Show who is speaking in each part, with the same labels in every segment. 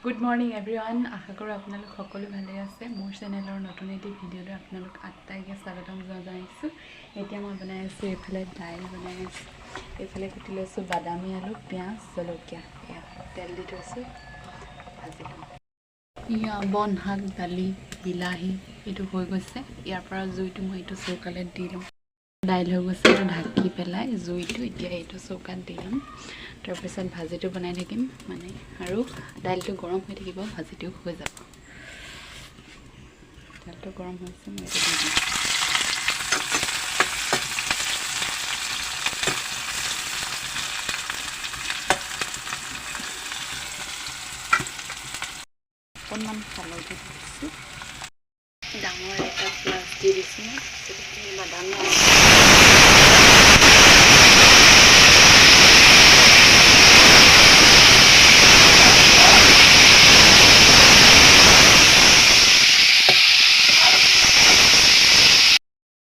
Speaker 1: Good morning everyone. আশা কৰো আপোনালোক সকলো ভালে আছে। মোৰ চেনেলৰ নতুন এটি ভিডিঅ'লৈ আপোনালোক আটাইকে স্বাগতম জনাইছো। এতিয়া মই বনাই আছো এফালে দাইল বনাই আছো। এফালে কুটি লৈছো বাদামী আলু, পিয়াজ, জলকীয়া। তেল দি থৈছো ভাজি লম। ইয়া বন শাক, দালি, বিলাহী এটো হৈ গৈছে। ইয়াৰ পৰা জুইটো মই এটো চৌকালে দি লম। দাইল হৈ গৈছে এটো ঢাকি পেলাই জুইটো এতিয়া এটো চৌকাত দি লম। তাৰ পিছত ভাজিটো বনাই থাকিম মানে আৰু দাইলটো গৰম হৈ থাকিব ভাজিটো হৈ যাব। দাইলটো গৰম হৈছে মই এটো দি দিম। অকণমান হালধি দিছোঁ। ডাঙৰ এটা পিঁয়াজ দি দিছোঁ। বাদাম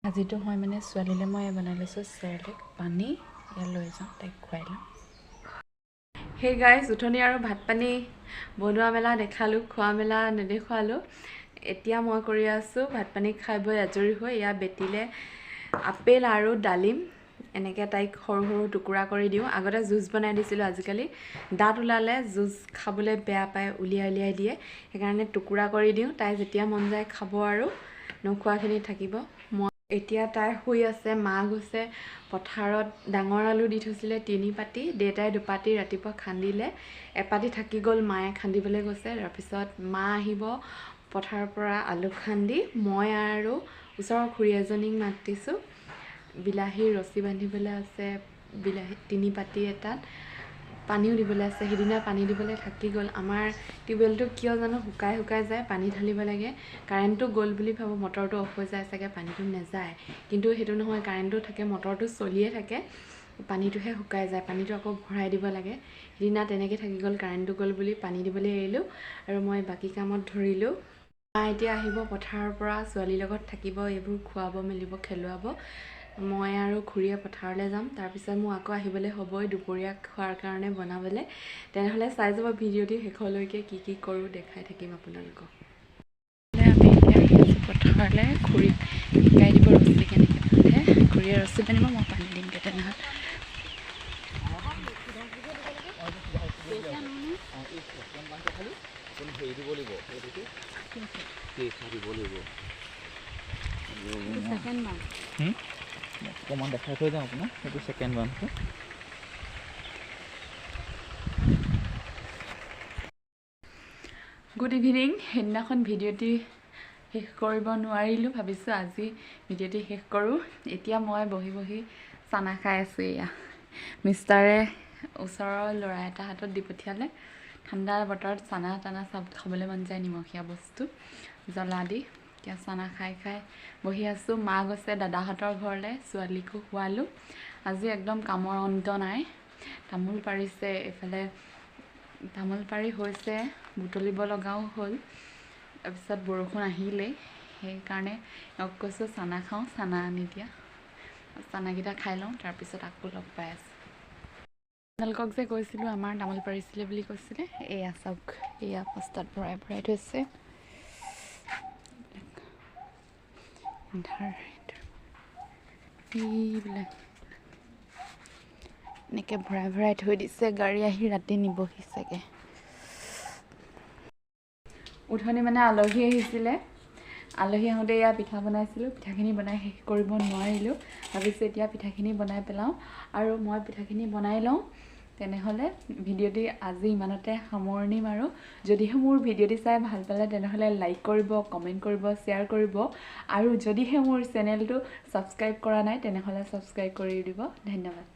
Speaker 1: ভাজিটো হয় মানে ছোৱালীলে মই বনাই লৈছোঁ চেৰেলেক পানী ইয়াত লৈ যাওঁ তাইক খুৱাই লওঁ। হে গাইজ উঠনি আৰু ভাত পানী বনোৱা মেলা দেখালোঁ, খোৱা মেলা নেদেখুৱালোঁ। এতিয়া মই কৰি আছোঁ ভাত পানী খাই বৈ আজৰি হৈ এয়া বেটিলে আপেল আৰু ডালিম এনেকৈ তাইক সৰু সৰু টুকুৰা কৰি দিওঁ। আগতে জুচ বনাই দিছিলোঁ, আজিকালি দাঁত ওলালে জুচ খাবলৈ বেয়া পায়, উলিয়াই দিয়ে। সেইকাৰণে টুকুৰা কৰি দিওঁ, তাই যেতিয়া মন যায় খাব আৰু নোখোৱাখিনি থাকিব। মই এতিয়া তাই শুই আছে, মা গৈছে পথাৰত। ডাঙৰ আলু দি থৈছিলে 3 পাতি, দেউতাই 2 পাতি ৰাতিপুৱা খান্দিলে, এপাতি থাকি গ'ল, মায়ে খান্দিবলৈ গৈছে। তাৰপিছত মা আহিব পথাৰৰ পৰা আলু খান্দি। মই আৰু ওচৰৰ খুৰী এজনীক মাতিছোঁ, বিলাহীৰ ৰছী বান্ধিবলৈ আছে, বিলাহী 3 পাতি এটাত পানীও দিবলৈ আছে। সিদিনা পানী দিবলৈ থাকি গ'ল। আমাৰ টিউবৱেলটো কিয় জানো শুকাই যায়, পানী ঢালিব লাগে। কাৰেণ্টটো গ'ল বুলি ভাবোঁ, মটৰটো অফ হৈ যায় চাগে, পানীটো নাযায়। কিন্তু সেইটো নহয়, কাৰেণ্টটো থাকে, মটৰটো চলিয়ে থাকে, পানীটোহে শুকাই যায়। পানীটো আকৌ ভৰাই দিব লাগে। সিদিনা তেনেকৈ থাকি গ'ল, কাৰেণ্টটো গ'ল বুলি পানী দিবলৈ এৰিলোঁ আৰু মই বাকী কামত ধৰিলোঁ। মা এতিয়া আহিব পথাৰৰ পৰা, ছোৱালীৰ লগত থাকিব, এইবোৰ খুৱাব মেলিব, খেলুৱাব। মই আৰু খুৰীয়ে পথাৰলৈ যাম। তাৰপিছত মোৰ আকৌ আহিবলৈ হ'বই দুপৰীয়া খোৱাৰ কাৰণে বনাবলৈ। তেনেহ'লে চাই যাব ভিডিঅ'টি শেষলৈকে, কি কৰোঁ দেখাই থাকিম আপোনালোকক। আমি এতিয়া আহি আছোঁ পথাৰলৈ, খুৰীক শিকাই দিব ৰছী কেনেকৈ বান্ধে। খুৰীয়ে ৰছী বান্ধিব, মই পানী দিমগৈ। তেনেহ'লে
Speaker 2: অকণমান দেখাই থৈ যাওঁ আপোনাক, সেইটো ছেকেণ্ড বান্ধটো।
Speaker 1: Good evening. সেইদিনাখন ভিডিঅ'টি শেষ কৰিব নোৱাৰিলোঁ, ভাবিছোঁ আজি ভিডিঅ'টি শেষ কৰোঁ। এতিয়া মই বহি চানা খাই আছোঁ। এয়া মিষ্টাৰে ওচৰৰ ল'ৰা এটা হাতত দি পঠিয়ালে। ঠাণ্ডা বতৰত চানা টানা চব খাবলৈ মন যায়, নিমখীয়া বস্তু জ্বলা দি। এতিয়া চানা খাই বহি আছোঁ। মা গৈছে দাদাহঁতৰ ঘৰলৈ, ছোৱালীকো খোৱালোঁ। আজি একদম কামৰ অন্ত নাই। তামোল পাৰিছে, এইফালে তামোল পাৰি হৈছে, বুটলিব লগাও হ'ল। তাৰপিছত বৰষুণ আহিলেই, সেইকাৰণে কৈছোঁ চানা খাওঁ, চানা আনি দিয়া। চানাকেইটা খাই লওঁ, তাৰপিছত আকৌ লগ পাই আছোঁ। আপোনালোকক যে কৈছিলোঁ আমাৰ তামোল পাৰিছিলে বুলি কৈছিলে, এয়া চাওক, এয়া বস্তাত ভৰাই থৈছে। এইবিলাক এনেকৈ ভৰাই থৈ দিছে। গাড়ী আহি ৰাতি নিবহি চাগে। উঠনি মানে আলহী আহিছিলে, আলহী আহোঁতে এয়া পিঠা বনাইছিলোঁ। পিঠাখিনি বনাই শেষ কৰিব নোৱাৰিলোঁ, ভাবিছোঁ এতিয়া পিঠাখিনি বনাই পেলাওঁ আৰু মই পিঠাখিনি বনাই লওঁ। তেনেহ'লে ভিডিঅ'টি আজি ইমানতে সামৰণি মাৰোঁ। যদিহে মোৰ ভিডিঅ'টি চাই ভাল পালে তেনেহ'লে লাইক কৰিব, কমেণ্ট কৰিব, শ্বেয়াৰ কৰিব আৰু যদিহে মোৰ চেনেলটো ছাবস্ক্ৰাইব কৰা নাই তেনেহ'লে ছাবস্ক্ৰাইব কৰি দিব। ধন্যবাদ।